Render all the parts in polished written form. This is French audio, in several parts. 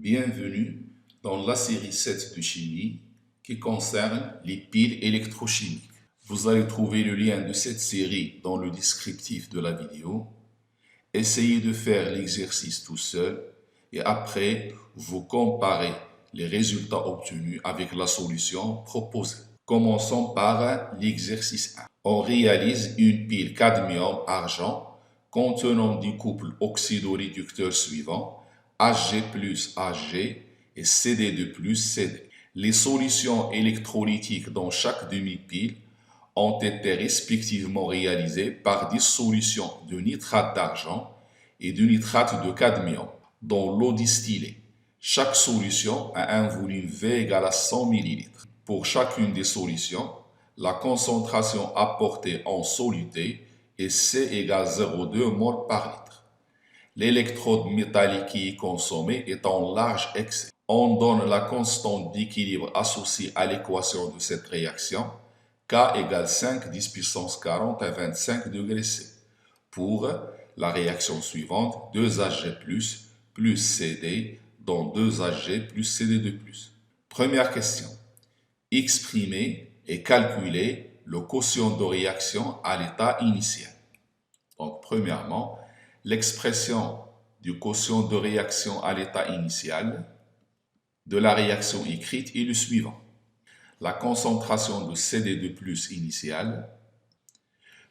bienvenue dans la série 7 de chimie qui concerne les piles électrochimiques. Vous allez trouver le lien de cette série dans le descriptif de la vidéo. Essayez de faire l'exercice tout seul et après, vous comparez les résultats obtenus avec la solution proposée. Commençons par l'exercice 1. On réalise une pile cadmium-argent contenant du couple oxydoréducteur suivant Hg plus Hg et Cd2 plus Cd. Les solutions électrolytiques dans chaque demi-pile ont été respectivement réalisées par des solutions de nitrate d'argent et de nitrate de cadmium dans l'eau distillée. Chaque solution a un volume V égal à 100 ml. Pour chacune des solutions, la concentration apportée en soluté est C égale 0,2 mol par litre. L'électrode métallique qui est consommée est en large excès. On donne la constante d'équilibre associée à l'équation de cette réaction, K égale 5 10 puissance 40 à 25 degrés C. Pour la réaction suivante, 2Hg plus Cd dont 2Hg plus Cd2+. Première question. Exprimer et calculer le quotient de réaction à l'état initial. Donc, premièrement, l'expression du quotient de réaction à l'état initial de la réaction écrite est le suivant. La concentration de Cd2+ initiale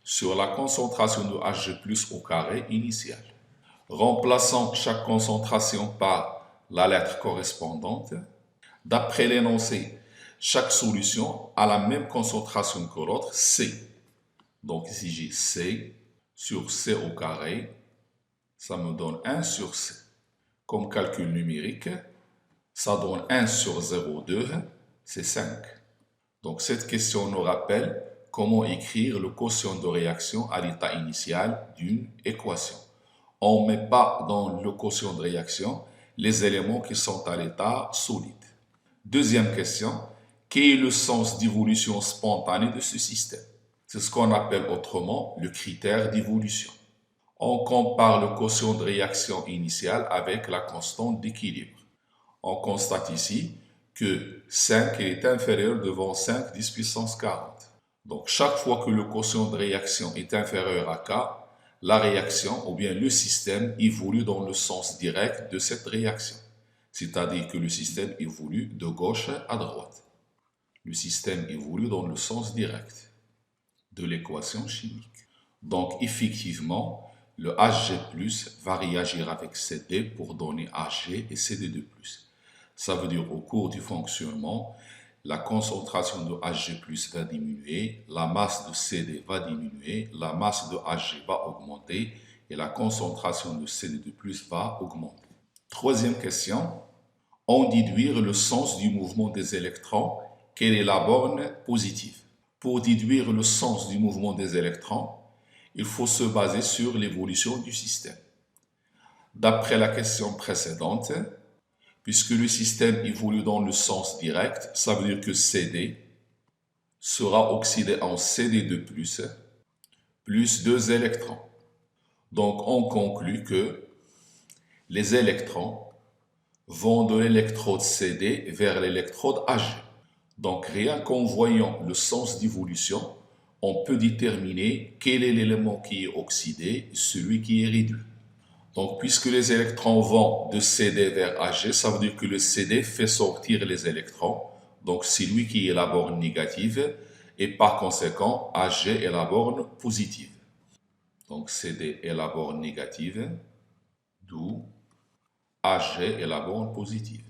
sur la concentration de Hg+ au carré initial. Remplaçant chaque concentration par la lettre correspondante, d'après l'énoncé, chaque solution a la même concentration que l'autre, C. Donc ici j'ai C sur C au carré, ça me donne 1 sur C. Comme calcul numérique, ça donne 1 sur 0,2, c'est 5. Donc cette question nous rappelle comment écrire le quotient de réaction à l'état initial d'une équation. On ne met pas dans le quotient de réaction les éléments qui sont à l'état solide. Deuxième question, quel est le sens d'évolution spontanée de ce système? C'est ce qu'on appelle autrement le critère d'évolution. On compare le quotient de réaction initiale avec la constante d'équilibre. On constate ici que 5 est inférieur devant 5 10 puissance 40. Donc chaque fois que le quotient de réaction est inférieur à K, la réaction ou bien le système évolue dans le sens direct de cette réaction. C'est-à-dire que le système évolue de gauche à droite. Le système évolue dans le sens direct de l'équation chimique. Donc effectivement, le Hg+ va réagir avec Cd pour donner Hg et Cd2+. Ça veut dire au cours du fonctionnement, la concentration de Hg+ va diminuer, la masse de Cd va diminuer, la masse de Hg va augmenter et la concentration de Cd2+ va augmenter. Troisième question, en déduire le sens du mouvement des électrons, quelle est la borne positive? Pour déduire le sens du mouvement des électrons, il faut se baser sur l'évolution du système. D'après la question précédente, puisque le système évolue dans le sens direct, ça veut dire que Cd sera oxydé en Cd2+, plus 2 électrons. Donc on conclut que les électrons vont de l'électrode Cd vers l'électrode Hg. Donc rien qu'en voyant le sens d'évolution, on peut déterminer quel est l'élément qui est oxydé et celui qui est réduit. Donc puisque les électrons vont de Cd vers Hg, ça veut dire que le Cd fait sortir les électrons. Donc c'est lui qui est la borne négative et par conséquent Hg est la borne positive. Donc Cd est la borne négative, d'où Hg est la borne positive.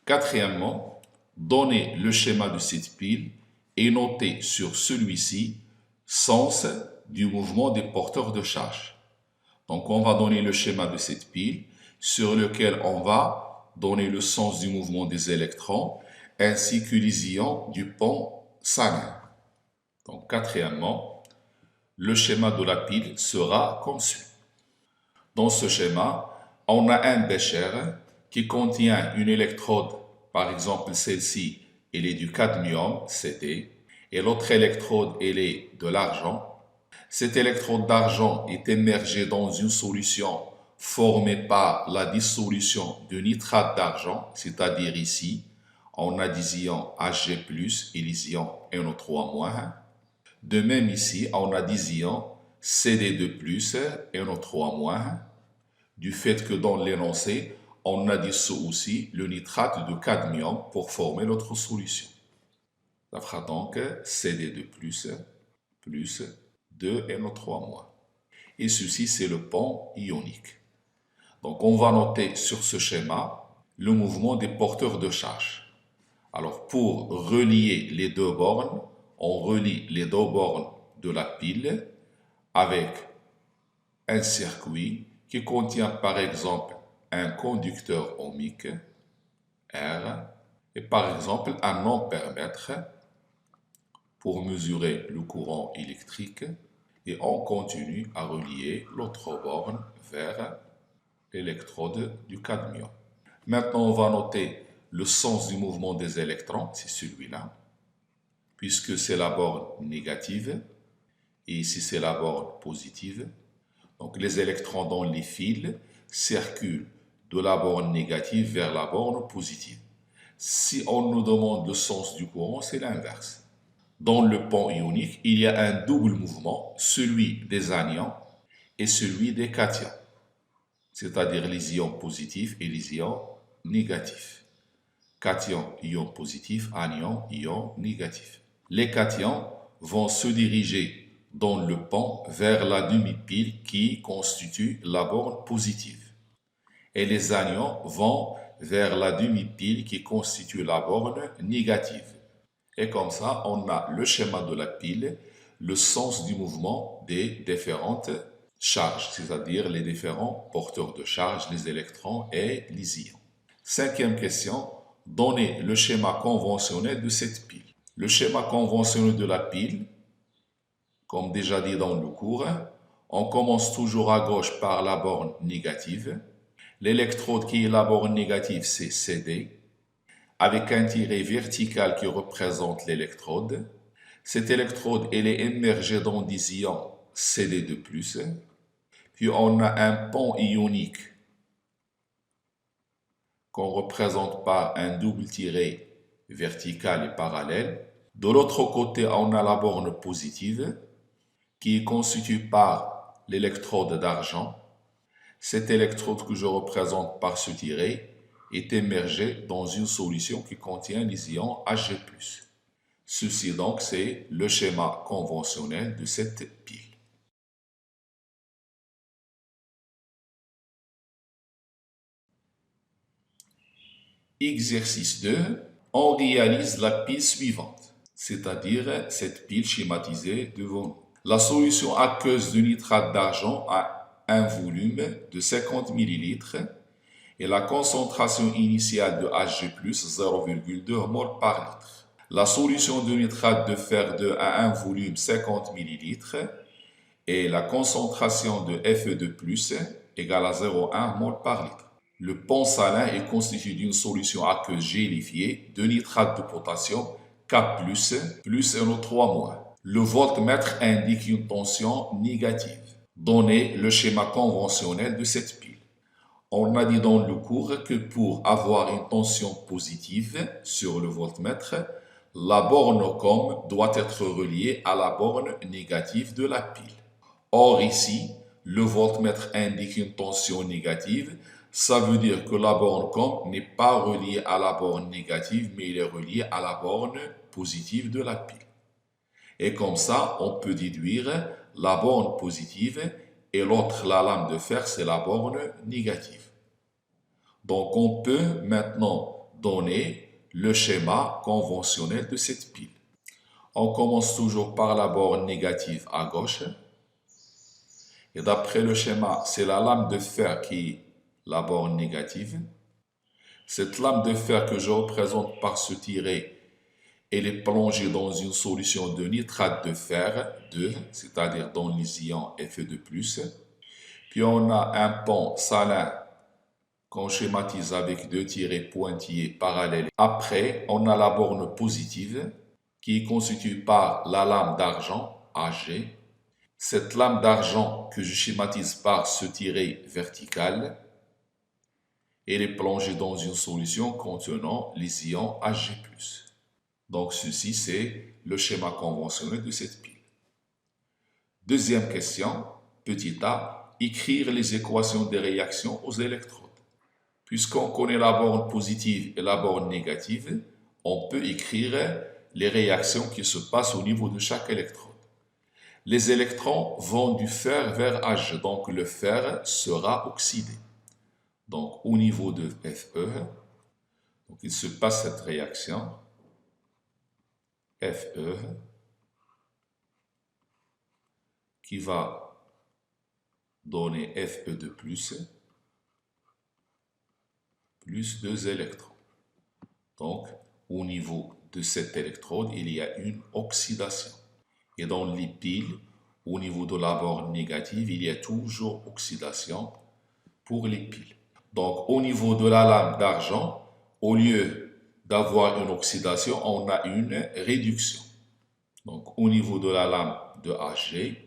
Quatrièmement, donnez le schéma de cette pile et notez sur celui-ci sens du mouvement des porteurs de charge. Donc on va donner le schéma de cette pile sur lequel on va donner le sens du mouvement des électrons ainsi que les ions du pont sanguin. Donc quatrièmement, le schéma de la pile sera comme suit. Dans ce schéma, on a un bécher qui contient une électrode, par exemple celle-ci, elle est du cadmium, Cd, et l'autre électrode, elle est de l'argent. Cette électrode d'argent est immergée dans une solution formé par la dissolution de nitrate d'argent, c'est-à-dire ici, on a des ions Hg+, et les ions NO3-. De même ici, on a des ions Cd2+, et NO3-. Du fait que dans l'énoncé, on a dissous aussi le nitrate de cadmium pour former notre solution. Ça fera donc Cd2+, plus 2NO3-. Et ceci, c'est le pont ionique. Donc, on va noter sur ce schéma le mouvement des porteurs de charge. Alors, pour relier les deux bornes, on relie les deux bornes de la pile avec un circuit qui contient par exemple un conducteur ohmique R et par exemple un ampèremètre pour mesurer le courant électrique, et on continue à relier l'autre borne vers l'électrode du cadmium. Maintenant, on va noter le sens du mouvement des électrons, c'est celui-là, puisque c'est la borne négative, et ici c'est la borne positive. Donc les électrons dans les fils circulent de la borne négative vers la borne positive. Si on nous demande le sens du courant, c'est l'inverse. Dans le pont ionique, il y a un double mouvement, celui des anions et celui des cations, c'est-à-dire les ions positifs et les ions négatifs. Cation, ion positif, anion, ion négatif. Les cations vont se diriger dans le pont vers la demi-pile qui constitue la borne positive. Et les anions vont vers la demi-pile qui constitue la borne négative. Et comme ça, on a le schéma de la pile, le sens du mouvement des différentes charges, c'est-à-dire les différents porteurs de charge, les électrons et les ions. Cinquième question, donnez le schéma conventionnel de cette pile. Le schéma conventionnel de la pile, comme déjà dit dans le cours, on commence toujours à gauche par la borne négative. L'électrode qui est la borne négative, c'est CD, avec un tiret vertical qui représente l'électrode. Cette électrode, elle est immergée dans des ions Cd2+. Puis on a un pont ionique qu'on représente par un double tiret vertical et parallèle. De l'autre côté, on a la borne positive qui est constituée par l'électrode d'argent. Cette électrode que je représente par ce tiret est immergée dans une solution qui contient les ions Hg+. Ceci donc, c'est le schéma conventionnel de cette pile. Exercice 2. On réalise la pile suivante, c'est-à-dire cette pile schématisée devant nous. La solution aqueuse de nitrate d'argent a un volume de 50 ml et la concentration initiale de Hg+, 0,2 mol par litre. La solution de nitrate de fer 2 a un volume 50 ml et la concentration de Fe2+, égale à 0,1 mol par litre. Le pont salin est constitué d'une solution aqueuse gélifiée de nitrate de potassium K+, plus NO3-. Le voltmètre indique une tension négative. Donnez le schéma conventionnel de cette pile. On a dit dans le cours que pour avoir une tension positive sur le voltmètre, la borne COM doit être reliée à la borne négative de la pile. Or ici, le voltmètre indique une tension négative, ça veut dire que la borne COM n'est pas reliée à la borne négative, mais elle est reliée à la borne positive de la pile. Et comme ça, on peut déduire la borne positive et l'autre, la lame de fer, c'est la borne négative. Donc, on peut maintenant donner le schéma conventionnel de cette pile. On commence toujours par la borne négative à gauche. Et d'après le schéma, c'est la lame de fer qui est la borne négative. Cette lame de fer que je représente par ce tiret, elle est plongée dans une solution de nitrate de fer 2, c'est-à-dire dans les ions Fe2+. Puis on a un pont salin qu'on schématise avec deux tirets pointillés parallèles. Après, on a la borne positive qui est constituée par la lame d'argent Ag. Cette lame d'argent que je schématise par ce tiret vertical, elle est plongée dans une solution contenant les ions Hg+. Donc ceci, c'est le schéma conventionnel de cette pile. Deuxième question, petit a, écrire les équations des réactions aux électrodes. Puisqu'on connaît la borne positive et la borne négative, on peut écrire les réactions qui se passent au niveau de chaque électrode. Les électrons vont du fer vers Hg, donc le fer sera oxydé. Donc au niveau de Fe, donc il se passe cette réaction, Fe, qui va donner Fe de plus 2 électrons. Donc au niveau de cette électrode, il y a une oxydation. Et dans les piles, au niveau de la borne négative, il y a toujours oxydation pour les piles. Donc, au niveau de la lame d'argent, au lieu d'avoir une oxydation, on a une réduction. Donc, au niveau de la lame de Hg,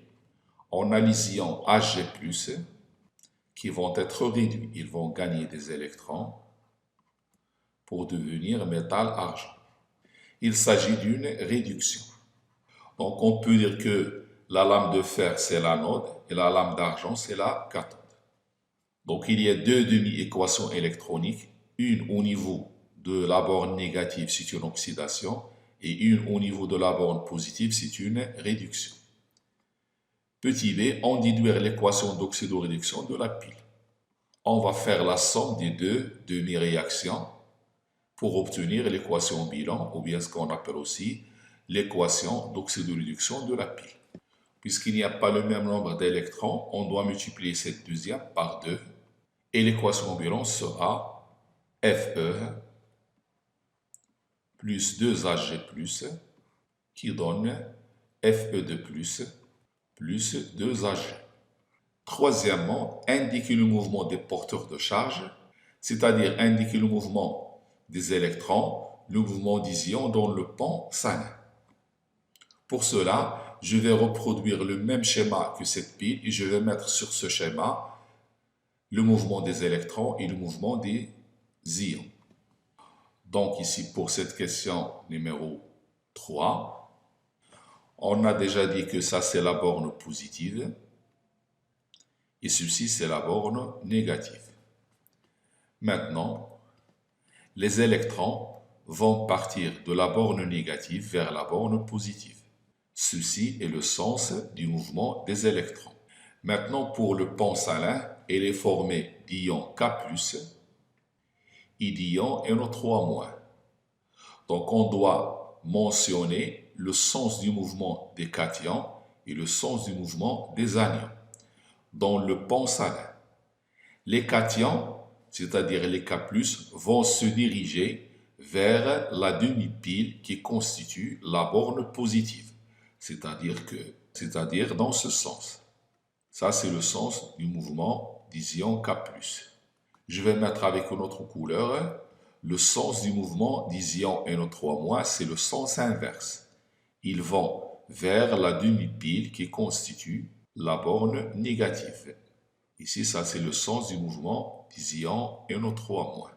on a les ions Hg+, qui vont être réduits. Ils vont gagner des électrons pour devenir métal-argent. Il s'agit d'une réduction. Donc, on peut dire que la lame de fer, c'est l'anode, et la lame d'argent, c'est la cathode. Donc, il y a deux demi-équations électroniques, une au niveau de la borne négative, c'est une oxydation, et une au niveau de la borne positive, c'est une réduction. Petit b, on déduire l'équation d'oxydoréduction de la pile. On va faire la somme des deux demi-réactions pour obtenir l'équation bilan, ou bien ce qu'on appelle aussi l'équation d'oxydoréduction de la pile. Puisqu'il n'y a pas le même nombre d'électrons, on doit multiplier cette deuxième par 2 et l'équation bilan sera Fe plus 2Hg+, qui donne Fe2+, plus 2Hg. Troisièmement, indiquer le mouvement des porteurs de charge, c'est-à-dire indiquer le mouvement des électrons, le mouvement des ions dans le pont sanguin. Pour cela, je vais reproduire le même schéma que cette pile et je vais mettre sur ce schéma le mouvement des électrons et le mouvement des ions. Donc ici, pour cette question numéro 3, on a déjà dit que ça c'est la borne positive et ceci c'est la borne négative. Maintenant, les électrons vont partir de la borne négative vers la borne positive. Ceci est le sens du mouvement des électrons. Maintenant, pour le pont salin, il est formé d'ions K+, et d'ions NO3-. Donc, on doit mentionner le sens du mouvement des cations et le sens du mouvement des anions. Dans le pont salin, les cations, c'est-à-dire les K+, vont se diriger vers la demi-pile qui constitue la borne positive, c'est-à-dire dans ce sens. Ça, c'est le sens du mouvement des ions K+. Je vais mettre avec une autre couleur le sens du mouvement des ions NO3-, c'est le sens inverse. Ils vont vers la demi-pile qui constitue la borne négative. Ici, ça, c'est le sens du mouvement des ions NO3-.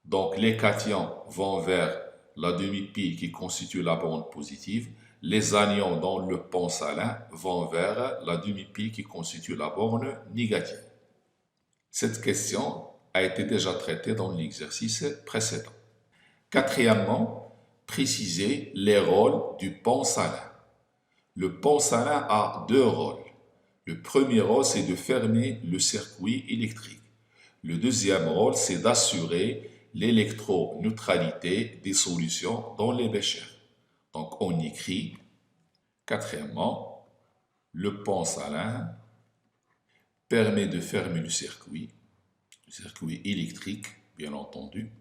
Donc, les cations vont vers la demi-pile qui constitue la borne positive. Les anions dans le pont salin vont vers la demi-pile qui constitue la borne négative. Cette question a été déjà traitée dans l'exercice précédent. Quatrièmement, préciser les rôles du pont salin. Le pont salin a deux rôles. Le premier rôle, c'est de fermer le circuit électrique. Le deuxième rôle, c'est d'assurer l'électroneutralité des solutions dans les béchers. Donc, on écrit, quatrièmement, le pont salin permet de fermer le circuit électrique, bien entendu,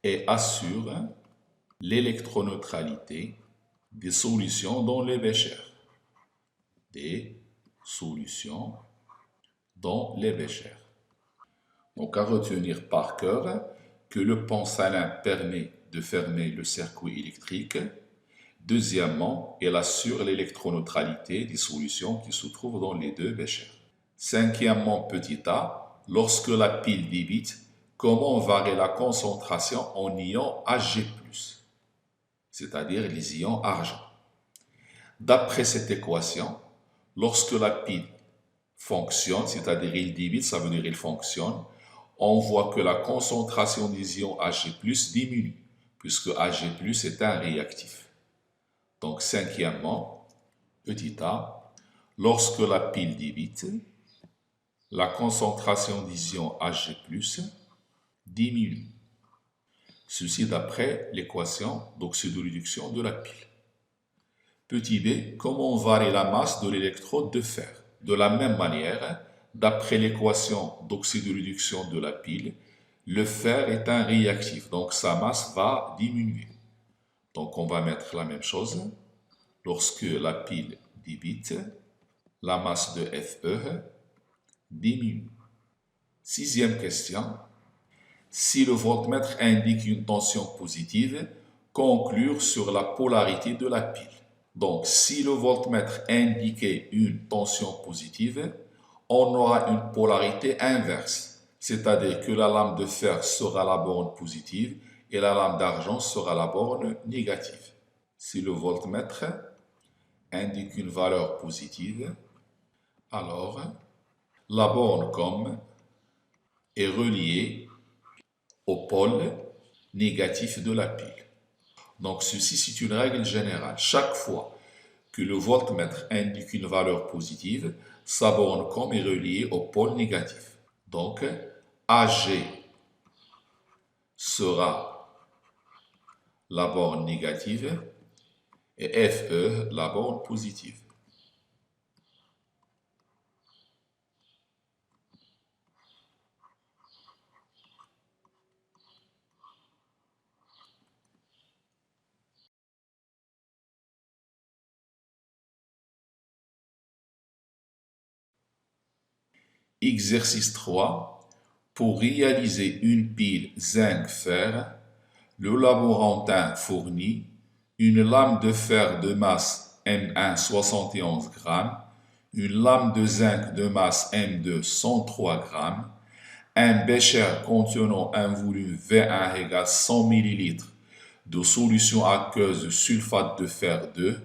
et assure l'électroneutralité des solutions dans les béchers. Des solutions dans les béchers. Donc, à retenir par cœur que le pont salin permet de fermer le circuit électrique, Deuxièmement, elle assure l'électroneutralité des solutions qui se trouvent dans les deux béchers. Cinquièmement, petit a, lorsque la pile débite, comment varie la concentration en ions Ag+, c'est-à-dire les ions argent. D'après cette équation, lorsque la pile fonctionne, c'est-à-dire il débite, ça veut dire il fonctionne, on voit que la concentration des ions Ag+ diminue, puisque Ag+ est un réactif. Donc, cinquièmement, petit a, lorsque la pile débite, la concentration des ions Ag+ diminue. Ceci d'après l'équation d'oxydoréduction de la pile. Petit b, comment varie la masse de l'électrode de fer? De la même manière, d'après l'équation d'oxydoréduction de la pile, le fer est un réactif, donc sa masse va diminuer. Donc on va mettre la même chose. Lorsque la pile débite, la masse de Fe diminue. Sixième question. Si le voltmètre indique une tension positive, conclure sur la polarité de la pile. Donc, si le voltmètre indiquait une tension positive, on aura une polarité inverse, c'est-à-dire que la lame de fer sera la borne positive et la lame d'argent sera la borne négative. Si le voltmètre indique une valeur positive, alors la borne comme est reliée au pôle négatif de la pile. Donc ceci c'est une règle générale. Chaque fois que le voltmètre indique une valeur positive, sa borne comme est reliée au pôle négatif. Donc Ag sera la borne négative et Fe la borne positive. Exercice 3. Pour réaliser une pile zinc-fer, le laborantin fournit une lame de fer de masse M1 71 g, une lame de zinc de masse M2 103 g, un bécher contenant un volume V1 égale 100 ml de solution aqueuse de sulfate de fer 2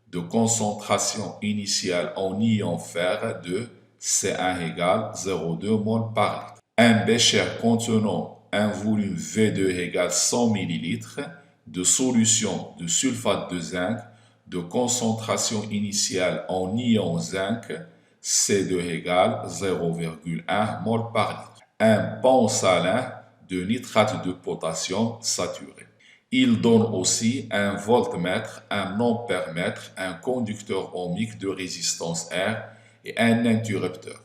de concentration initiale en ion fer de C1 égale 0,2 mol par litre. Un bécher contenant un volume V2 égale 100 ml de solution de sulfate de zinc de concentration initiale en ion zinc C2 égale 0,1 mol par litre. Un pont salin de nitrate de potassium saturé. Il donne aussi un voltmètre, un ampèremètre, un conducteur ohmique de résistance R et un interrupteur.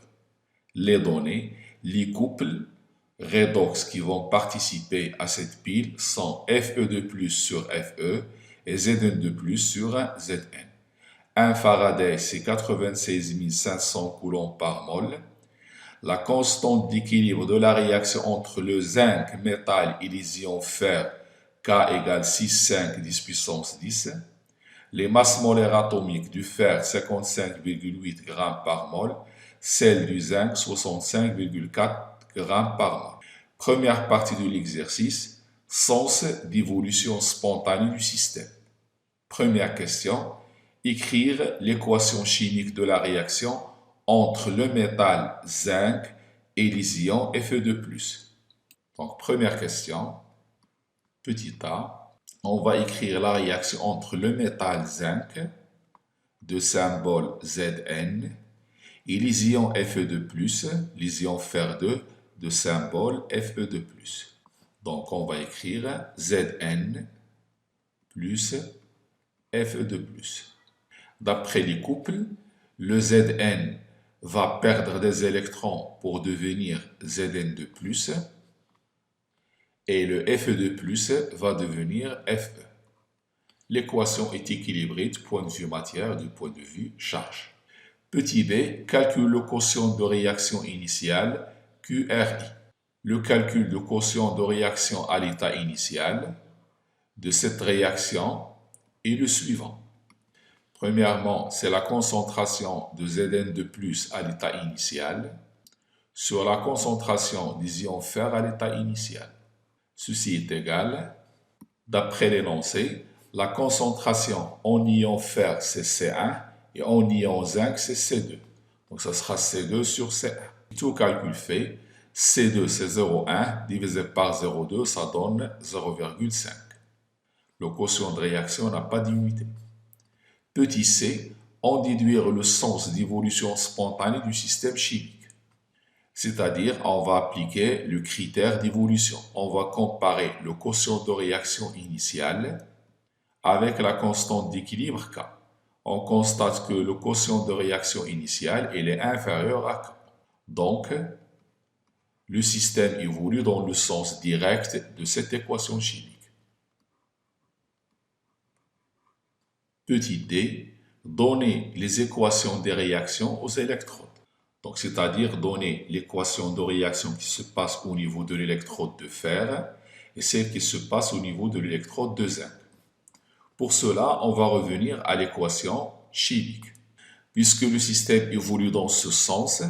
Les données, les couples redox qui vont participer à cette pile sont Fe2+ sur Fe et Zn2+ sur Zn. Un Faraday, c'est 96 500 coulombs par mol. La constante d'équilibre de la réaction entre le zinc, métal et les ions fer, K égale 6,5 10 puissance 10. Les masses molaires atomiques du fer, 55,8 g par mol. Celle du zinc, 65,4 g par mol. Première partie de l'exercice, sens d'évolution spontanée du système. Première question, écrire l'équation chimique de la réaction entre le métal zinc et les ions Fe2+. Donc, première question, petit a, on va écrire la réaction entre le métal zinc, de symbole Zn, et les ions Fe2+, les ions fer2, de symbole Fe2+. Donc, on va écrire Zn plus Fe2+. D'après les couples, le Zn va perdre des électrons pour devenir Zn2+, et le Fe2+ va devenir Fe. L'équation est équilibrée du point de vue matière, du point de vue charge. Petit b, calcule le quotient de réaction initiale QRI. Le calcul du quotient de réaction à l'état initial de cette réaction est le suivant. Premièrement, c'est la concentration de Zn de plus à l'état initial sur la concentration des ions fer à l'état initial. Ceci est égal, d'après l'énoncé, la concentration en ion fer c'est C1 et en ion zinc c'est C2. Donc ça sera C2 sur C1. Tout calcul fait, C2 c'est 0,1 divisé par 0,2, ça donne 0,5. Le quotient de réaction n'a pas d'unité. Petit c, en déduire le sens d'évolution spontanée du système chimique. C'est-à-dire, on va appliquer le critère d'évolution. On va comparer le quotient de réaction initiale avec la constante d'équilibre K. On constate que le quotient de réaction initiale il est inférieur à K. Donc, le système évolue dans le sens direct de cette équation chimique. Petit d, donner les équations des réactions aux électrodes. Donc, c'est-à-dire donner l'équation de réaction qui se passe au niveau de l'électrode de fer et celle qui se passe au niveau de l'électrode de zinc. Pour cela, on va revenir à l'équation chimique. Puisque le système évolue dans ce sens,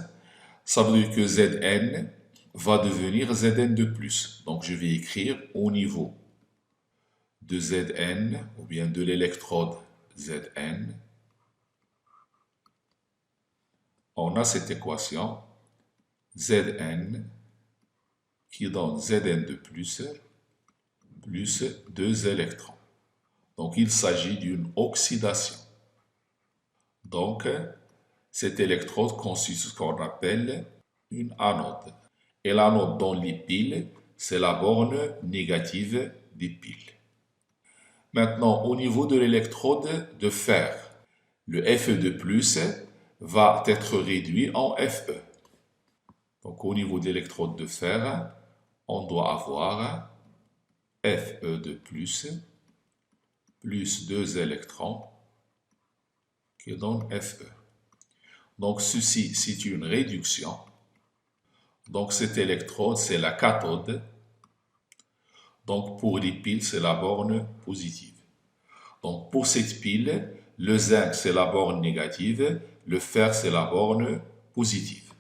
ça veut dire que Zn va devenir Zn de plus. Donc, je vais écrire au niveau de Zn, ou bien de l'électrode Zn, on a cette équation Zn qui donne Zn de plus 2 électrons. Donc, il s'agit d'une oxydation. Donc, cet électrode constitue ce qu'on appelle une anode. Et l'anode dans les piles, c'est la borne négative des piles. Maintenant, au niveau de l'électrode de fer, le Fe2+, va être réduit en Fe. Donc, au niveau de l'électrode de fer, on doit avoir Fe2+, plus 2 électrons, qui donne Fe. Donc, ceci, c'est une réduction. Donc, cette électrode, c'est la cathode. Donc, pour les piles, c'est la borne positive. Donc, pour cette pile, le zinc, c'est la borne négative, le fer, c'est la borne positive.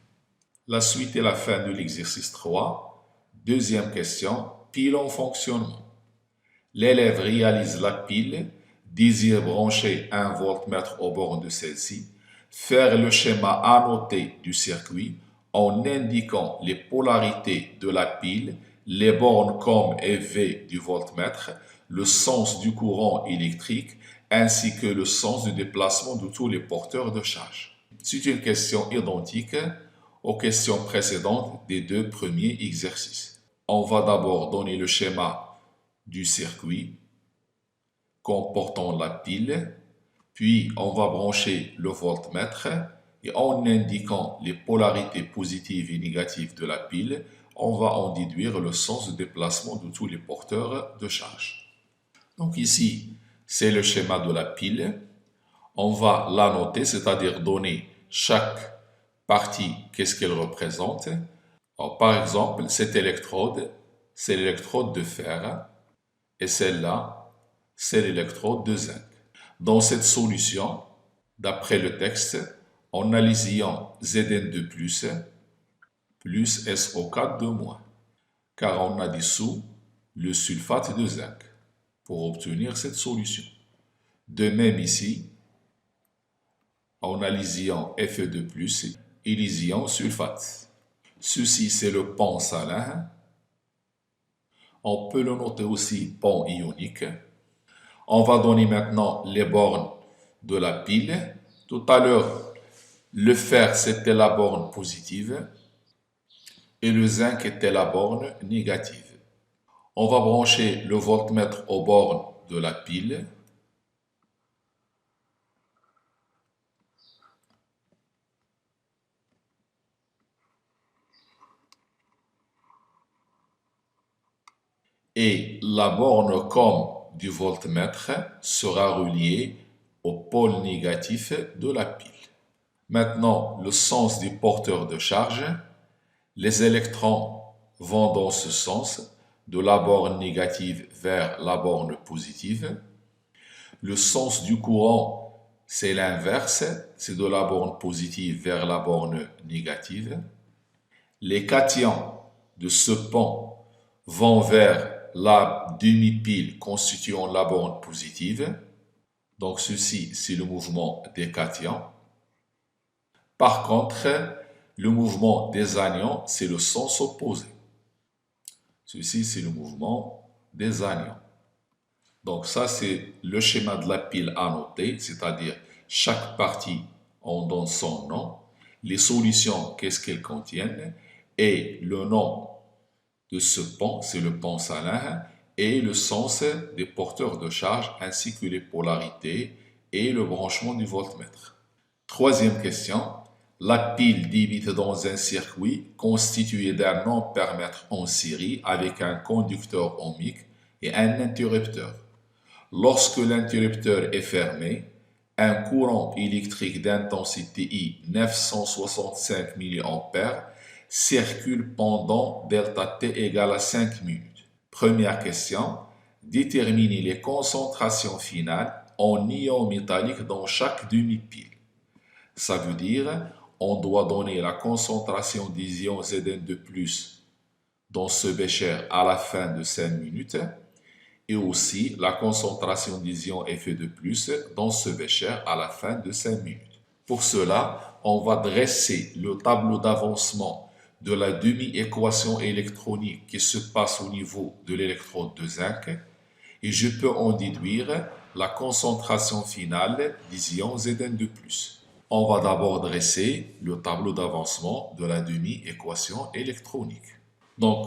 La suite est la fin de l'exercice 3. Deuxième question, pile en fonctionnement. L'élève réalise la pile, désire brancher un voltmètre aux bornes de celle-ci, faire le schéma annoté du circuit en indiquant les polarités de la pile, les bornes comme et V du voltmètre, le sens du courant électrique, ainsi que le sens du déplacement de tous les porteurs de charge. C'est une question identique aux questions précédentes des deux premiers exercices. On va d'abord donner le schéma du circuit comportant la pile, puis on va brancher le voltmètre et en indiquant les polarités positives et négatives de la pile, on va en déduire le sens de déplacement de tous les porteurs de charge. Donc ici, c'est le schéma de la pile. On va l'annoter, c'est-à-dire donner chaque partie, qu'est-ce qu'elle représente. Alors, par exemple, cette électrode, c'est l'électrode de fer, et celle-là, c'est l'électrode de zinc. Dans cette solution, d'après le texte, on a les ions Zn2+, plus SO4 de moins, car on a dissous le sulfate de zinc pour obtenir cette solution. De même ici, on a les ions Fe2+, et les ions sulfate. Ceci, c'est le pont salin. On peut le noter aussi pont ionique. On va donner maintenant les bornes de la pile. Tout à l'heure, le fer, c'était la borne positive et le zinc était la borne négative. On va brancher le voltmètre aux bornes de la pile. Et la borne comme du voltmètre sera reliée au pôle négatif de la pile. Maintenant, le sens du porteur de charge. Les électrons vont dans ce sens, de la borne négative vers la borne positive. Le sens du courant, c'est l'inverse, c'est de la borne positive vers la borne négative. Les cations de ce pont vont vers la demi-pile constituant la borne positive. Donc ceci, c'est le mouvement des cations. Par contre, le mouvement des anions, c'est le sens opposé. Ceci, c'est le mouvement des anions. Donc ça, c'est le schéma de la pile à noter, c'est-à-dire chaque partie, on donne son nom, les solutions, qu'est-ce qu'elles contiennent, et le nom de ce pont, c'est le pont salin, et le sens des porteurs de charge, ainsi que les polarités et le branchement du voltmètre. Troisième question, la pile débite dans un circuit constitué d'un ampèremètre en série avec un conducteur ohmique et un interrupteur. Lorsque l'interrupteur est fermé, un courant électrique d'intensité I 965 mA circule pendant ΔT égale à 5 minutes. Première question, déterminez les concentrations finales en ions métalliques dans chaque demi-pile. Ça veut dire, on doit donner la concentration des ions Zn2+, dans ce bécher à la fin de 5 minutes, et aussi la concentration des ions Fe2+, dans ce bécher à la fin de 5 minutes. Pour cela, on va dresser le tableau d'avancement de la demi-équation électronique qui se passe au niveau de l'électrode de zinc, et je peux en déduire la concentration finale des ions Zn2+. On va d'abord dresser le tableau d'avancement de la demi-équation électronique. Donc,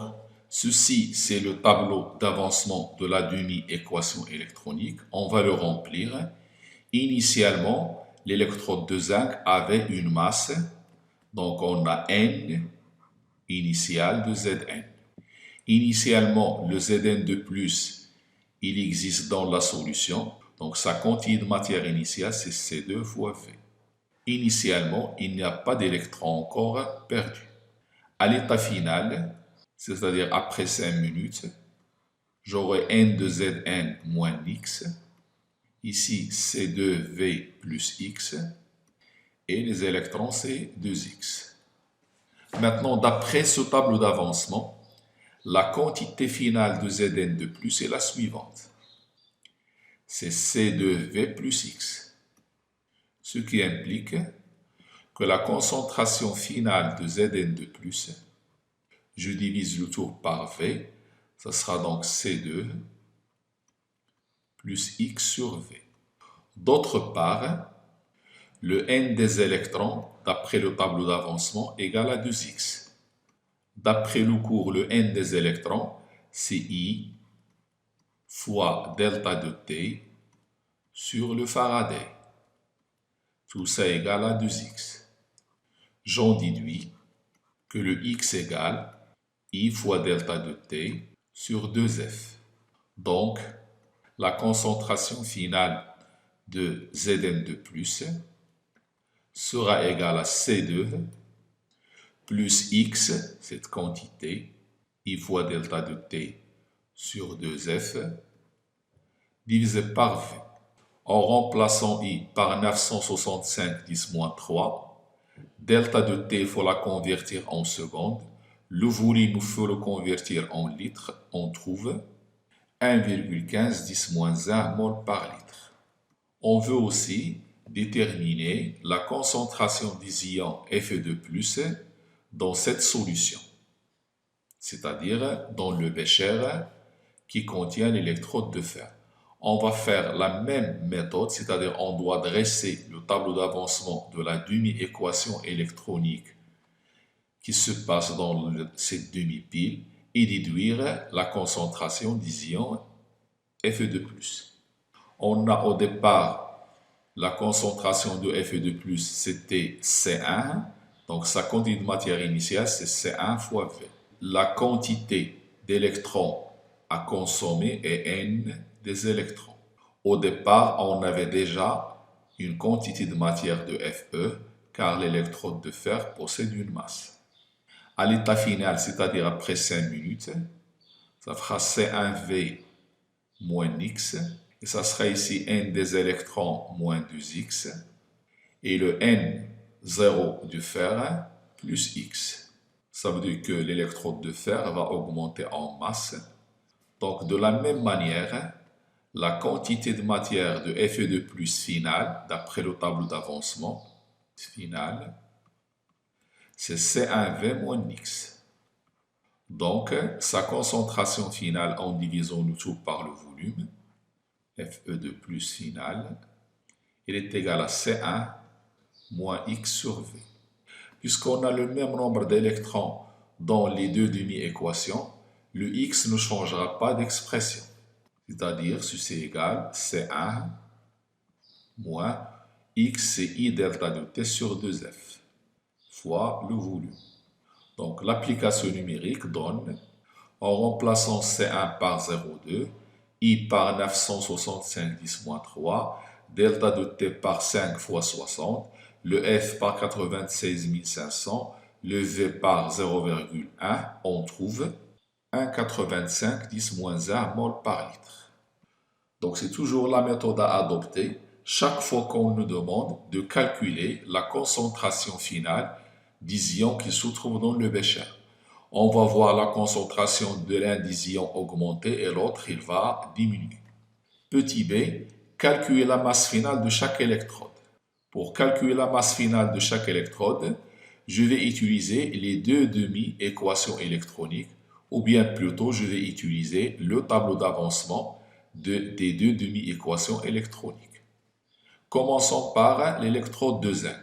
ceci, c'est le tableau d'avancement de la demi-équation électronique. On va le remplir. Initialement, l'électrode de zinc avait une masse. Donc, on a N initial de Zn. Initialement, le Zn2+, il existe dans la solution. Donc, sa quantité de matière initiale, c'est C2 fois V. Initialement, il n'y a pas d'électron encore perdu. À l'état final, c'est-à-dire après 5 minutes, j'aurai N de Zn moins X, ici C2V plus X, et les électrons c'est 2X. Maintenant, d'après ce tableau d'avancement, la quantité finale de Zn2+ est la suivante. C'est C2V plus X, ce qui implique que la concentration finale de Zn2+, je divise le tour par V, ça sera donc C2 plus X sur V. D'autre part, le N des électrons, d'après le tableau d'avancement, égale à 2X. D'après le cours, le N des électrons, c'est I fois delta de T sur le Faraday. Tout ça égale à 2X. J'en déduis que le X égale I fois delta de T sur 2F. Donc, la concentration finale de Zn2+ sera égale à C2 plus X, cette quantité, I fois delta de T sur 2F, divisé par V. En remplaçant I par 965 10-3, delta de T, il faut la convertir en secondes. Le volume, il faut le convertir en litres. On trouve 1,15 10-1 mol par litre. On veut aussi déterminer la concentration des ions Fe2+ dans cette solution, c'est-à-dire dans le bécher qui contient l'électrode de fer. On va faire la même méthode, c'est-à-dire on doit dresser le tableau d'avancement de la demi-équation électronique qui se passe dans cette demi-pile et déduire la concentration des ions Fe2+. On a au départ la concentration de Fe2+, c'était C1, donc sa quantité de matière initiale, c'est C1 fois V. La quantité d'électrons à consommer est N des électrons. Au départ, on avait déjà une quantité de matière de Fe, car l'électrode de fer possède une masse. À l'état final, c'est-à-dire après 5 minutes, ça fera C1V moins X, Et ça sera ici n des électrons moins 2x. Et le N0 du fer plus x. Ça veut dire que l'électrode de fer va augmenter en masse. Donc, de la même manière, la quantité de matière de Fe2+ finale, d'après le tableau d'avancement final, c'est C1V moins x. Donc, sa concentration finale en divisant le tout par le volume, Fe2+ finale, il est égal à C1 moins x sur V. Puisqu'on a le même nombre d'électrons dans les deux demi-équations, le x ne changera pas d'expression. C'est-à-dire, ceci est égal C1 moins x, c'est I delta de T sur 2F, fois le volume. Donc, l'application numérique donne, en remplaçant C1 par 0,2, I par 965 10-3, delta de T par 5 fois 60, le F par 96 500, le V par 0,1, on trouve 1,85 10-1 mol par litre. Donc c'est toujours la méthode à adopter chaque fois qu'on nous demande de calculer la concentration finale des ions qui se trouvent dans le bécher. On va voir la concentration de l'un des ions augmenter et l'autre il va diminuer. Petit b, calculer la masse finale de chaque électrode. Pour calculer la masse finale de chaque électrode, je vais utiliser les deux demi-équations électroniques, ou bien plutôt je vais utiliser le tableau d'avancement des deux demi-équations électroniques. Commençons par l'électrode de zinc.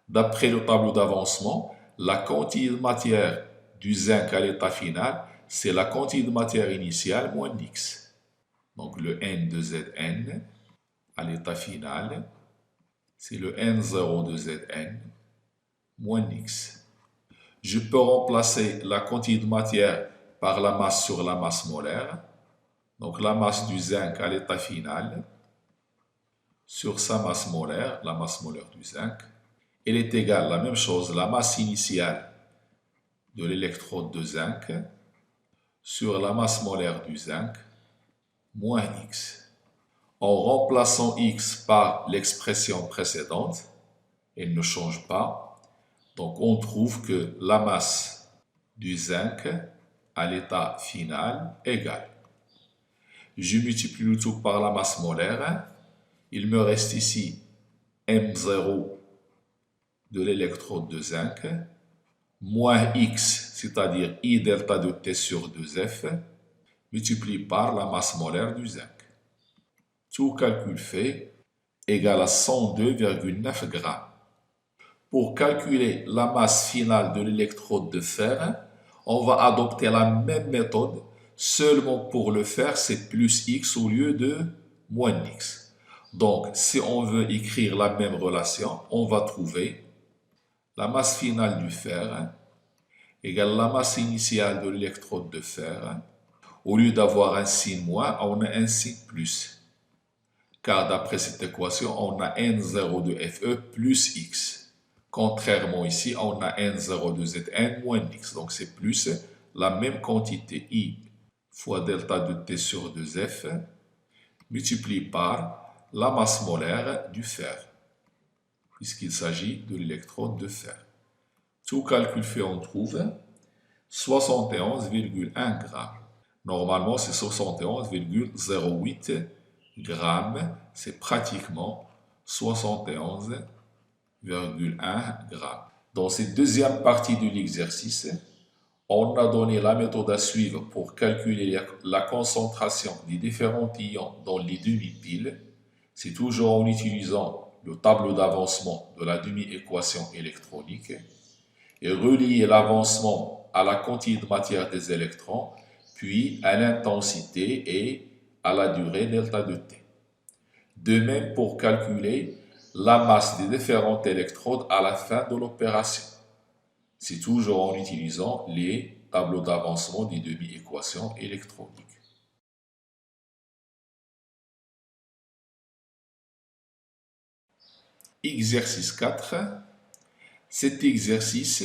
D'après le tableau d'avancement, la quantité de matière du zinc à l'état final, c'est la quantité de matière initiale moins x. Donc le N de Zn à l'état final, c'est le N0 de Zn moins x. Je peux remplacer la quantité de matière par la masse sur la masse molaire. Donc la masse du zinc à l'état final sur sa masse molaire, la masse molaire du zinc, elle est égale à la même chose, la masse initiale de l'électrode de zinc sur la masse molaire du zinc moins x. En remplaçant x par l'expression précédente, elle ne change pas. Donc on trouve que la masse du zinc à l'état final égale. Je multiplie le tout par la masse molaire. Il me reste ici M0 de l'électrode de zinc moins x, c'est-à-dire I delta de T sur 2F, multiplié par la masse molaire du zinc. Tout calcul fait égale à 102,9 grammes. Pour calculer la masse finale de l'électrode de fer, on va adopter la même méthode, seulement pour le fer, c'est plus x au lieu de moins x. Donc, si on veut écrire la même relation, on va trouver la masse finale du fer égale la masse initiale de l'électrode de fer. Au lieu d'avoir un signe moins, on a un signe plus. Car d'après cette équation, on a N0 de Fe plus x. Contrairement ici, on a N0 de Zn moins x. Donc c'est plus la même quantité I fois delta de T sur 2F multiplié par la masse molaire du fer, puisqu'il s'agit de l'électrode de fer. Tout calcul fait, on trouve 71,1 grammes. Normalement, c'est 71,08 grammes. C'est pratiquement 71,1 grammes. Dans cette deuxième partie de l'exercice, on a donné la méthode à suivre pour calculer la concentration des différents ions dans les demi-piles. C'est toujours en utilisant le tableau d'avancement de la demi-équation électronique et relier l'avancement à la quantité de matière des électrons, puis à l'intensité et à la durée delta de T. De même pour calculer la masse des différentes électrodes à la fin de l'opération. C'est toujours en utilisant les tableaux d'avancement des demi-équations électroniques. Exercice 4. Cet exercice,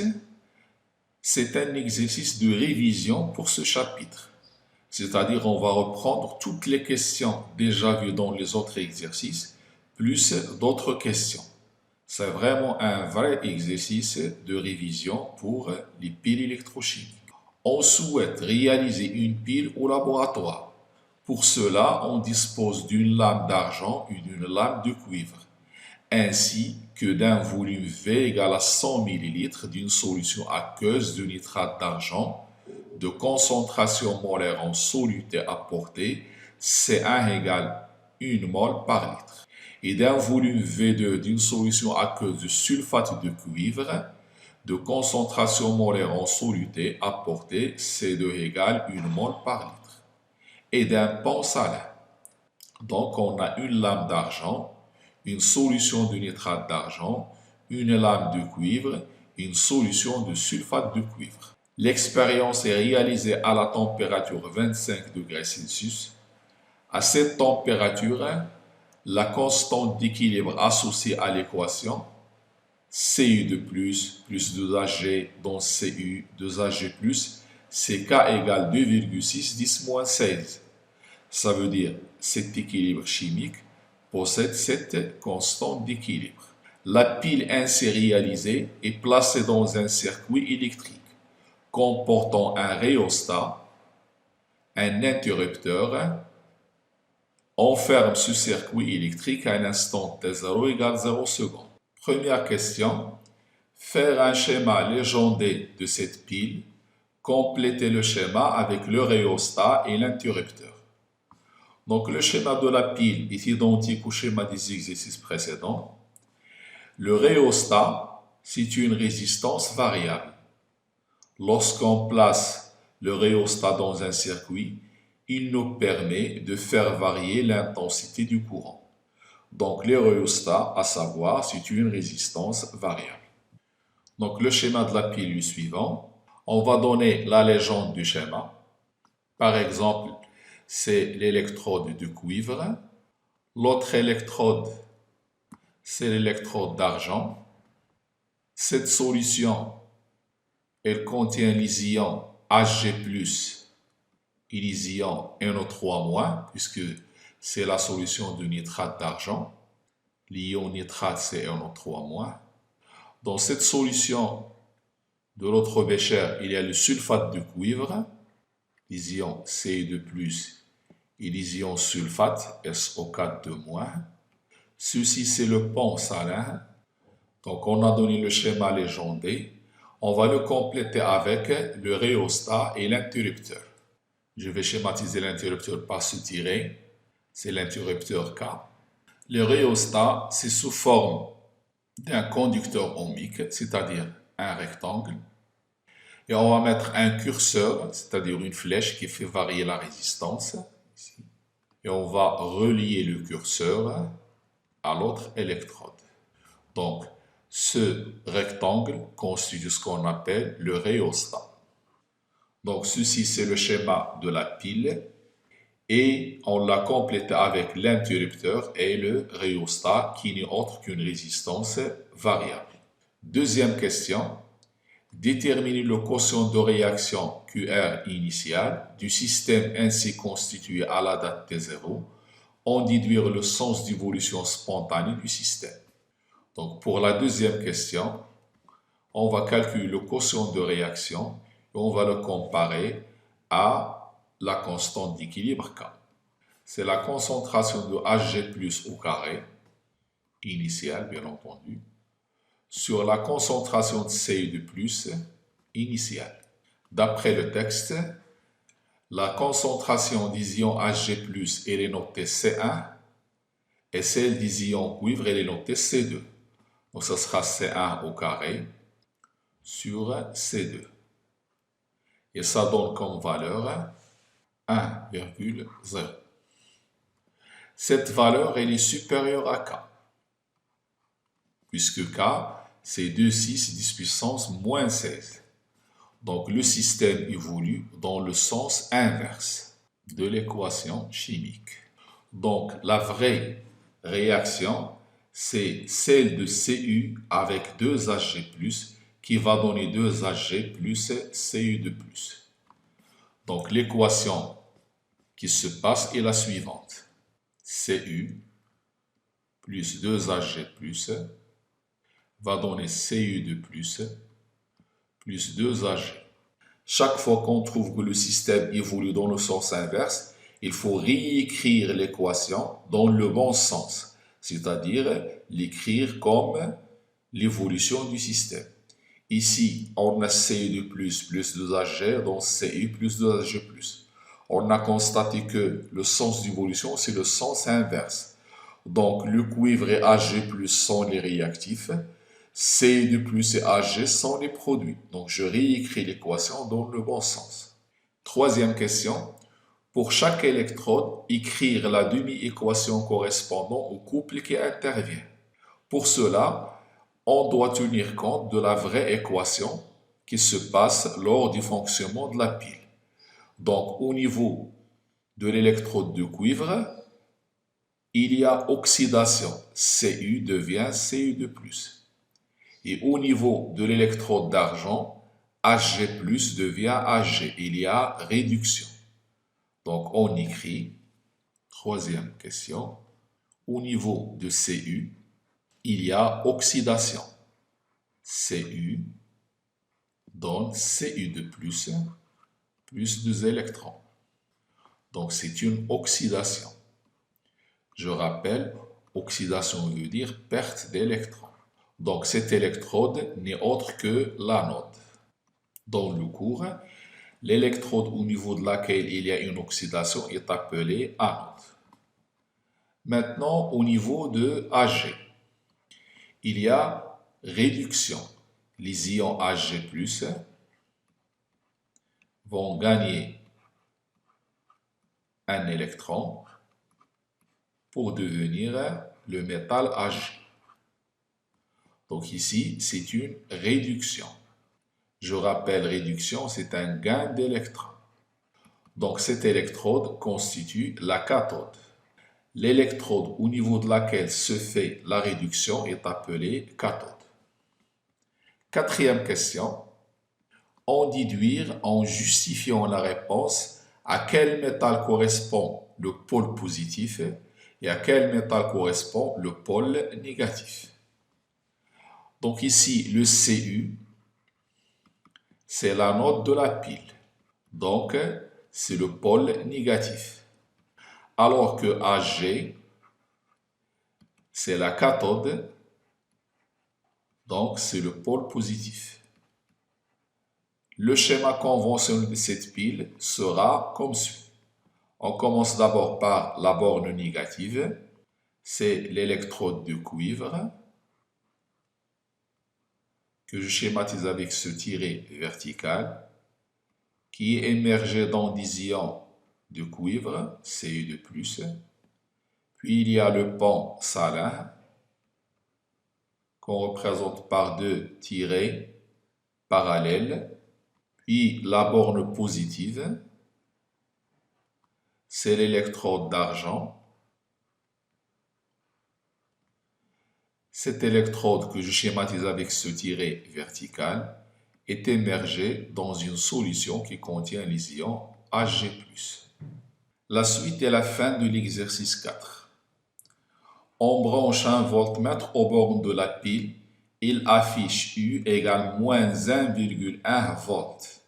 c'est un exercice de révision pour ce chapitre. C'est-à-dire on va reprendre toutes les questions déjà vues dans les autres exercices, plus d'autres questions. C'est vraiment un vrai exercice de révision pour les piles électrochimiques. On souhaite réaliser une pile au laboratoire. Pour cela, on dispose d'une lame d'argent et d'une lame de cuivre, ainsi que d'un volume V égal à 100 ml d'une solution aqueuse de nitrate d'argent de concentration molaire en soluté apportée C1 égale 1 mol par litre et d'un volume V2 d'une solution aqueuse de sulfate de cuivre de concentration molaire en soluté apportée C2 égale 1 mol par litre et d'un pont salin. Donc on a une lame d'argent, une solution de nitrate d'argent, une lame de cuivre, une solution de sulfate de cuivre. L'expérience est réalisée à la température 25 degrés Celsius. À cette température, la constante d'équilibre associée à l'équation Cu de plus 2Ag dans Cu 2Ag plus, c'est K égale 2,6 10 moins 16. Ça veut dire cet équilibre chimique possède cette constante d'équilibre. La pile ainsi réalisée est placée dans un circuit électrique comportant un rhéostat, un interrupteur. On ferme ce circuit électrique à un instant t0 égale 0 secondes. Première question. Faire un schéma légendé de cette pile. Compléter le schéma avec le rhéostat et l'interrupteur. Donc le schéma de la pile est identique au schéma des exercices précédents. Le rhéostat, c'est une résistance variable. Lorsqu'on place le rhéostat dans un circuit, il nous permet de faire varier l'intensité du courant. Donc le rhéostat, à savoir, c'est une résistance variable. Donc le schéma de la pile est le suivant. On va donner la légende du schéma. Par exemple, c'est l'électrode de cuivre. L'autre électrode, c'est l'électrode d'argent. Cette solution, elle contient les ions Hg+, et les ions NO3-, puisque c'est la solution de nitrate d'argent. L'ion nitrate, c'est NO3-. Dans cette solution de l'autre bécher, il y a le sulfate de cuivre, les ions Cu2+, et les ions sulfate, SO4-2-. Ceci, c'est le pont salin. Donc, on a donné le schéma légendé. On va le compléter avec le rhéostat et l'interrupteur. Je vais schématiser l'interrupteur par ce tiret. C'est l'interrupteur K. Le rhéostat, c'est sous forme d'un conducteur ohmique, c'est-à-dire un rectangle. Et on va mettre un curseur, c'est-à-dire une flèche qui fait varier la résistance. Ici. Et on va relier le curseur à l'autre électrode. Donc, ce rectangle constitue ce qu'on appelle le rhéostat. Donc, ceci, c'est le schéma de la pile. Et on l'a complété avec l'interrupteur et le rhéostat qui n'est autre qu'une résistance variable. Deuxième question. Déterminer le quotient de réaction QR initial du système ainsi constitué à la date T0. En déduire le sens d'évolution spontanée du système. Donc pour la deuxième question, on va calculer le quotient de réaction et on va le comparer à la constante d'équilibre K. C'est la concentration de Hg+ au carré, initiale bien entendu, sur la concentration de Cu2+, initiale. D'après le texte, la concentration des ions Hg+, elle est notée C1 et celle des ions cuivre, elle est notée C2. Donc, ce sera C1 au carré sur C2. Et ça donne comme valeur 1,0. Cette valeur, elle est supérieure à K, puisque K, c'est 2,6 10 puissance moins 16. Donc, le système évolue dans le sens inverse de l'équation chimique. Donc, la vraie réaction, c'est celle de Cu avec 2Hg+, qui va donner 2Hg plus Cu2+. Donc, l'équation qui se passe est la suivante. Cu plus 2Ag plus va donner Cu de plus 2Ag. Chaque fois qu'on trouve que le système évolue dans le sens inverse, il faut réécrire l'équation dans le bon sens, c'est-à-dire l'écrire comme l'évolution du système. Ici, on a Cu de plus 2Ag, donc Cu plus 2Ag plus. On a constaté que le sens d'évolution, c'est le sens inverse. Donc, le cuivre et Ag plus sont les réactifs. Cu de plus et Ag sont les produits. Donc, je réécris l'équation dans le bon sens. Troisième question. Pour chaque électrode, écrire la demi-équation correspondant au couple qui intervient. Pour cela, on doit tenir compte de la vraie équation qui se passe lors du fonctionnement de la pile. Donc, au niveau de l'électrode de cuivre, il y a oxydation. Cu devient Cu de plus. Et au niveau de l'électrode d'argent, Ag plus devient Ag. Il y a réduction. Donc, on écrit, troisième question, au niveau de Cu, il y a oxydation. Cu donne Cu de plus 2 électrons. Donc, c'est une oxydation. Je rappelle, oxydation veut dire perte d'électrons. Donc, cette électrode n'est autre que l'anode. Dans le cours, l'électrode au niveau de laquelle il y a une oxydation est appelée anode. Maintenant, au niveau de Ag, il y a réduction. Les ions Ag+, vont gagner un électron pour devenir le métal Ag. Donc ici, c'est une réduction. Je rappelle, réduction, c'est un gain d'électrons. Donc cette électrode constitue la cathode. L'électrode au niveau de laquelle se fait la réduction est appelée cathode. Quatrième question. En déduire en justifiant la réponse à quel métal correspond le pôle positif et à quel métal correspond le pôle négatif. Donc ici, le Cu, c'est l'anode de la pile. Donc, c'est le pôle négatif. Alors que Ag, c'est la cathode. Donc, c'est le pôle positif. Le schéma conventionnel de cette pile sera comme suit. On commence d'abord par la borne négative. C'est l'électrode de cuivre que je schématise avec ce tiret vertical qui est émergé dans des ions de cuivre, Cu de plus. Puis il y a le pont salin qu'on représente par deux tirets parallèles. Puis la borne positive, c'est l'électrode d'argent. Cette électrode que je schématise avec ce tiret vertical est émergée dans une solution qui contient les ions Ag+. La suite est la fin de l'exercice 4. On branche un voltmètre aux bornes de la pile. Il affiche U égale moins 1,1 volts.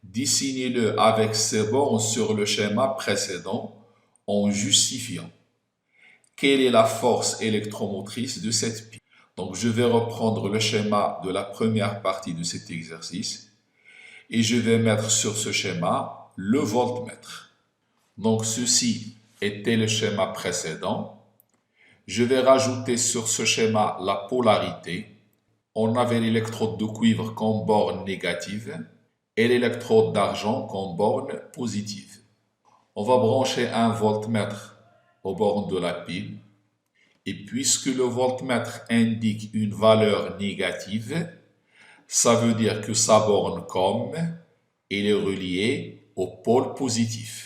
Dessinez-le avec ces bornes sur le schéma précédent en justifiant. Quelle est la force électromotrice de cette pile? Donc, je vais reprendre le schéma de la première partie de cet exercice et je vais mettre sur ce schéma le voltmètre. Donc, ceci était le schéma précédent. Je vais rajouter sur ce schéma la polarité. On avait l'électrode de cuivre comme borne négative et l'électrode d'argent comme borne positive. On va brancher un voltmètre aux bornes de la pile. Et puisque le voltmètre indique une valeur négative, ça veut dire que sa borne comme elle est reliée au pôle positif.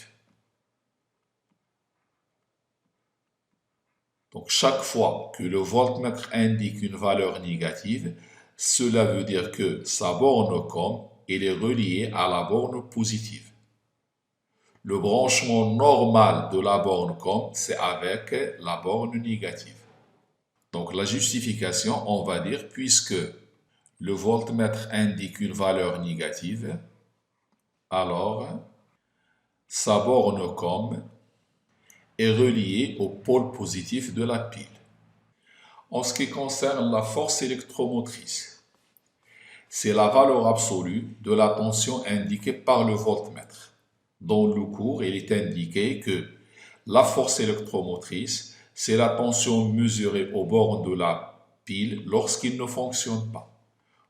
Donc chaque fois que le voltmètre indique une valeur négative, cela veut dire que sa borne comme elle est reliée à la borne positive. Le branchement normal de la borne COM, c'est avec la borne négative. Donc la justification, on va dire, puisque le voltmètre indique une valeur négative, alors sa borne COM est reliée au pôle positif de la pile. En ce qui concerne la force électromotrice, c'est la valeur absolue de la tension indiquée par le voltmètre. Dans le cours, il est indiqué que la force électromotrice, c'est la tension mesurée aux bornes de la pile lorsqu'il ne fonctionne pas.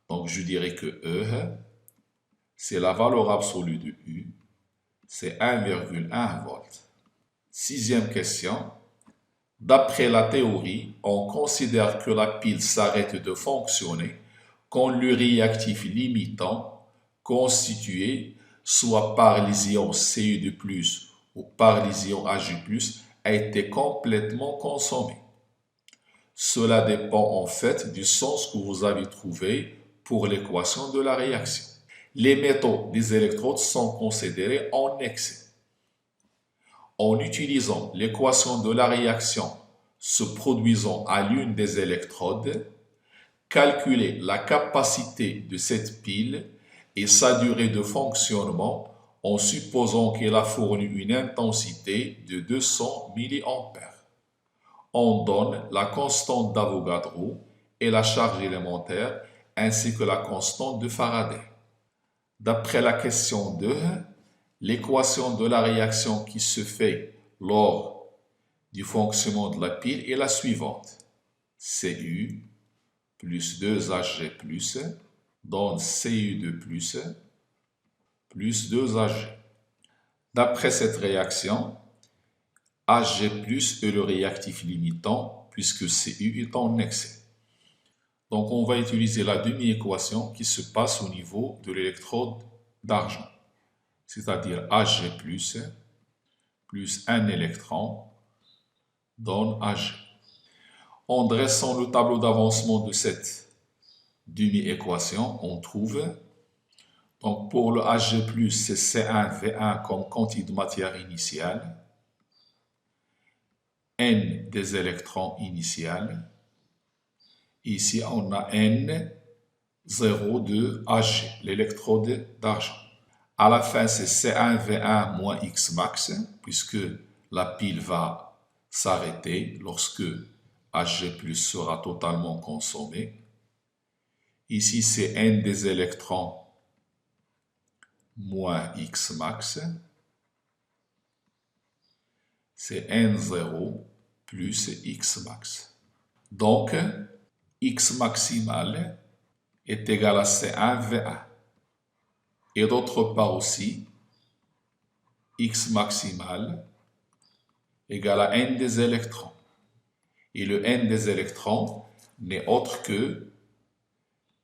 Donc je dirais que E, c'est la valeur absolue de U, c'est 1,1 volts. Sixième question. D'après la théorie, on considère que la pile s'arrête de fonctionner quand le réactif limitant, constitué soit par les ions Cu2+, ou par les ions Ag+, a été complètement consommé. Cela dépend en fait du sens que vous avez trouvé pour l'équation de la réaction. Les métaux des électrodes sont considérés en excès. En utilisant l'équation de la réaction se produisant à l'une des électrodes, calculer la capacité de cette pile et sa durée de fonctionnement en supposant qu'elle a fourni une intensité de 200 mA. On donne la constante d'Avogadro et la charge élémentaire ainsi que la constante de Faraday. D'après la question 2, l'équation de la réaction qui se fait lors du fonctionnement de la pile est la suivante. Cu plus 2Ag donne Cu2 plus 2Ag. D'après cette réaction, Ag est le réactif limitant puisque Cu est en excès. Donc on va utiliser la demi-équation qui se passe au niveau de l'électrode d'argent, c'est-à-dire Ag plus un électron donne Ag. En dressant le tableau d'avancement de cette demi-équation, on trouve, donc pour le Ag+, c'est C1V1 comme quantité de matière initiale, N des électrons initiales. Ici, on a N0 de Ag, l'électrode d'argent. À la fin, c'est C1V1 moins X max, puisque la pile va s'arrêter lorsque Ag+ sera totalement consommé. Ici, c'est N des électrons moins X max. C'est N0 plus X max. Donc, X maximal est égal à C1V1. Et d'autre part aussi, X maximal égale à N des électrons. Et le N des électrons n'est autre que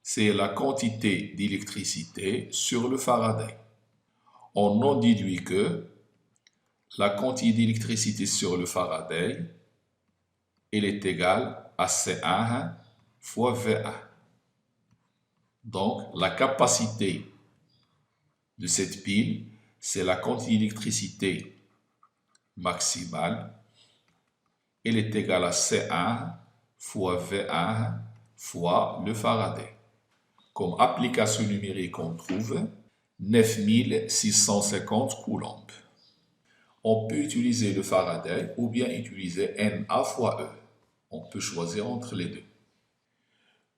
c'est la quantité d'électricité sur le Faraday. On en déduit que la quantité d'électricité sur le Faraday, elle est égale à C1 fois V1. Donc, la capacité de cette pile, c'est la quantité d'électricité maximale. Elle est égale à C1 fois V1 fois le Faraday. Comme application numérique, on trouve 9650 coulombs. On peut utiliser le Faraday ou bien utiliser Na fois E. On peut choisir entre les deux.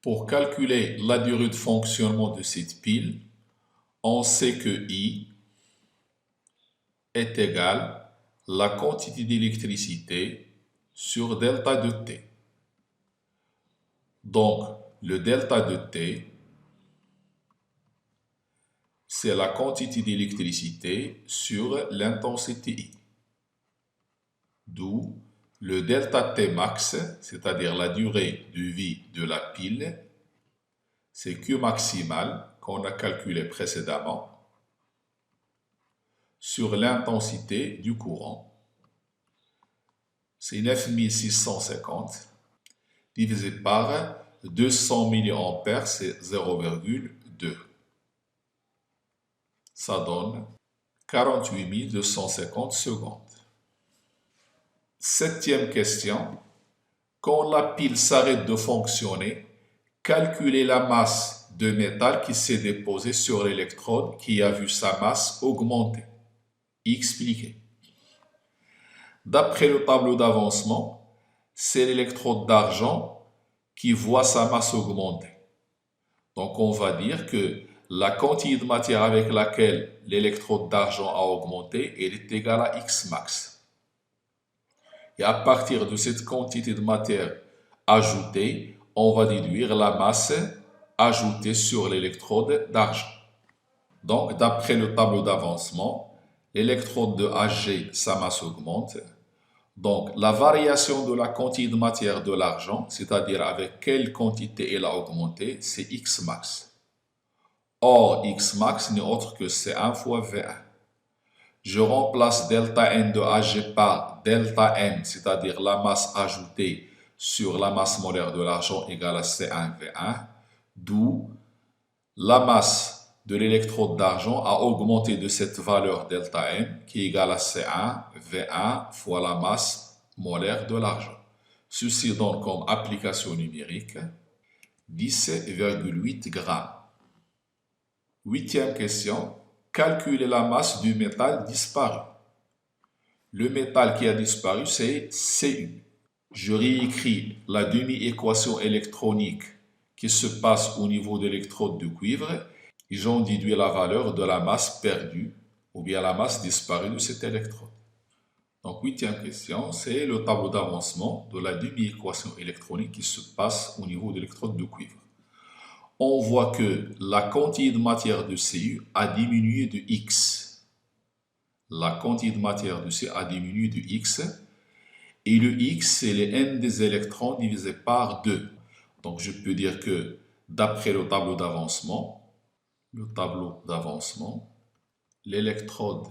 Pour calculer la durée de fonctionnement de cette pile, on sait que I est égal à la quantité d'électricité sur delta de T. Donc, le delta de T, c'est la quantité d'électricité sur l'intensité I. D'où le delta T max, c'est-à-dire la durée de vie de la pile, c'est Q maximal qu'on a calculé précédemment sur l'intensité du courant. C'est 9650 divisé par 200 mA, c'est 0,2. Ça donne 48 250 secondes. Septième question. Quand la pile s'arrête de fonctionner, calculez la masse de métal qui s'est déposée sur l'électrode qui a vu sa masse augmenter. Expliquez. D'après le tableau d'avancement, c'est l'électrode d'argent qui voit sa masse augmenter. Donc on va dire que la quantité de matière avec laquelle l'électrode d'argent a augmenté, elle est égale à X max. Et à partir de cette quantité de matière ajoutée, on va déduire la masse ajoutée sur l'électrode d'argent. Donc d'après le tableau d'avancement, l'électrode de Hg, sa masse augmente. Donc la variation de la quantité de matière de l'argent, c'est-à-dire avec quelle quantité elle a augmenté, c'est X max. Or, X max n'est autre que C1 fois V1. Je remplace delta N de Hg par delta M, c'est-à-dire la masse ajoutée sur la masse molaire de l'argent égale à C1 V1, d'où la masse de l'électrode d'argent a augmenté de cette valeur delta M qui est égale à C1 V1 fois la masse molaire de l'argent. Ceci donne comme application numérique 17,8 grammes. Huitième question. Calculez la masse du métal disparu. Le métal qui a disparu, c'est Cu. Je réécris la demi-équation électronique qui se passe au niveau de l'électrode de cuivre et j'en déduis la valeur de la masse perdue ou bien la masse disparue de cette électrode. Donc, huitième question, c'est le tableau d'avancement de la demi-équation électronique qui se passe au niveau de l'électrode de cuivre. On voit que la quantité de matière de Cu a diminué de X. La quantité de matière de Cu a diminué de X. Et le X, c'est le N des électrons divisé par 2. Donc, je peux dire que d'après le tableau d'avancement, l'électrode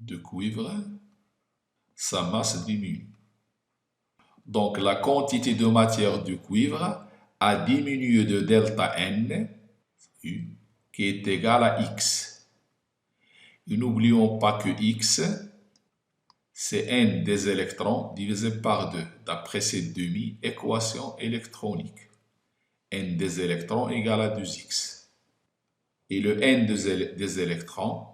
de cuivre, sa masse diminue. Donc, la quantité de matière du cuivre a diminué de delta N, qui est égal à X. Et n'oublions pas que X, c'est N des électrons divisé par 2, d'après cette demi-équation électronique. N des électrons égale à 2X. Et le N des électrons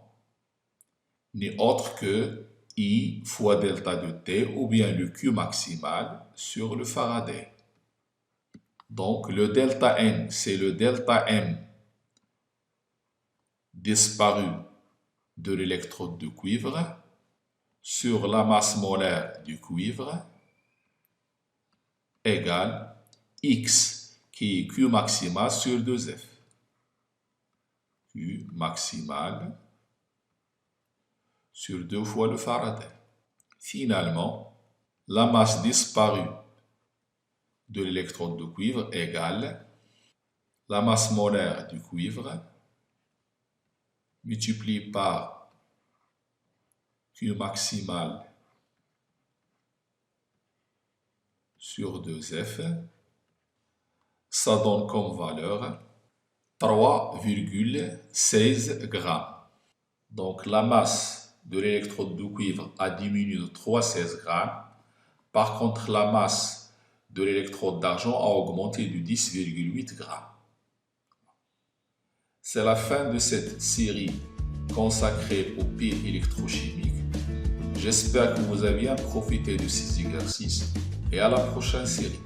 n'est autre que I fois delta de T, ou bien le Q maximal sur le Faraday. Donc, le delta N, c'est le delta M disparu de l'électrode de cuivre sur la masse molaire du cuivre égale X, qui est Q maximal sur 2F. Q maximal sur 2 fois le Faraday. Finalement, la masse disparue de l'électrode de cuivre égale la masse molaire du cuivre multiplié par Q maximal sur 2F. Ça donne comme valeur 3,16 grammes. Donc la masse de l'électrode de cuivre a diminué de 3,16 grammes. Par contre, la masse de l'électrode d'argent a augmenté de 10,8 grammes. C'est la fin de cette série consacrée aux piles électrochimiques. J'espère que vous avez bien profité de ces exercices et à la prochaine série.